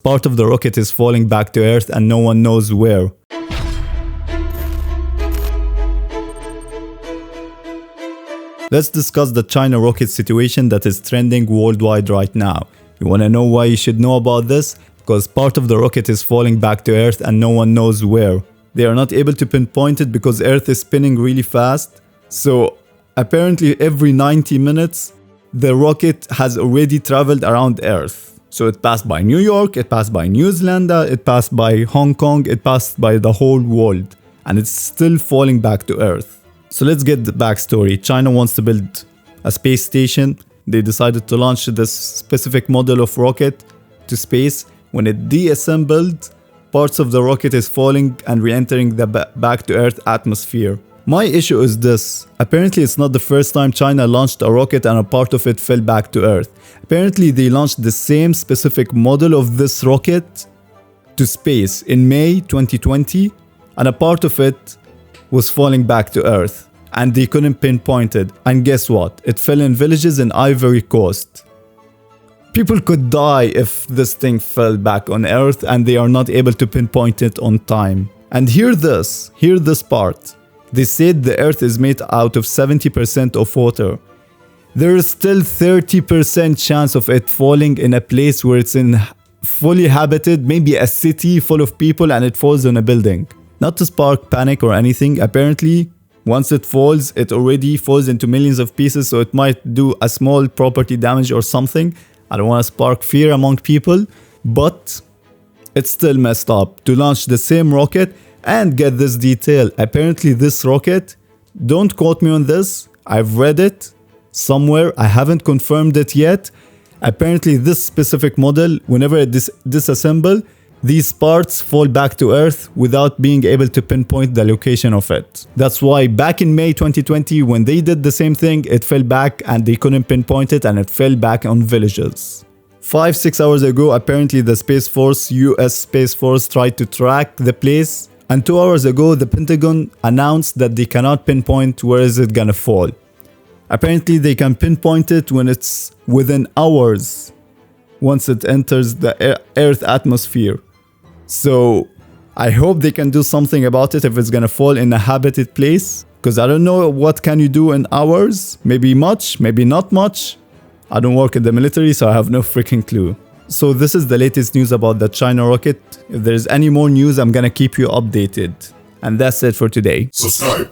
Part of the rocket is falling back to Earth and no one knows where. Let's discuss the China rocket situation that is trending worldwide right now. You wanna know why you should know about this? Because part of the rocket is falling back to Earth and no one knows where. They are not able to pinpoint it because Earth is spinning really fast. So apparently every 90 minutes, the rocket has already traveled around Earth. So it passed by New York, it passed by New Zealand, it passed by Hong Kong, it passed by the whole world. And it's still falling back to Earth. So let's get the backstory. China wants to build a space station. They decided to launch this specific model of rocket to space. When it deassembled, parts of the rocket is falling and re-entering the back to Earth atmosphere. My issue is this. Apparently it's not the first time China launched a rocket and a part of it fell back to Earth. Apparently they launched the same specific model of this rocket to space in May 2020 and a part of it was falling back to Earth and they couldn't pinpoint it. And guess what? It fell in villages in Ivory Coast. People could die if this thing fell back on Earth and they are not able to pinpoint it on time. And hear this part. They said the Earth is made out of 70% of water. There is still 30% chance of it falling in a place where it's fully habited, maybe a city full of people, and it falls on a building. Not to spark panic or anything, apparently once it falls, it already falls into millions of pieces, so it might do a small property damage or something. I don't want to spark fear among people, but it's still messed up to launch the same rocket. And get this detail, apparently this rocket, don't quote me on this, I've read it somewhere, I haven't confirmed it yet. Apparently this specific model, whenever it disassemble, these parts fall back to Earth without being able to pinpoint the location of it. That's why back in May 2020, when they did the same thing, it fell back and they couldn't pinpoint it and it fell back on villages. 5-6 hours ago, apparently the Space Force, US Space Force, tried to track the place. And 2 hours ago, the Pentagon announced that they cannot pinpoint where is it gonna fall. Apparently, they can pinpoint it when it's within hours, once it enters the Earth atmosphere. So, I hope they can do something about it if it's gonna fall in a habited place. Because I don't know what can you do in hours. Maybe much, maybe not much. I don't work in the military, so I have no freaking clue. So this is the latest news about the China rocket. If there's any more news, I'm gonna keep you updated. And that's it for today. Subscribe.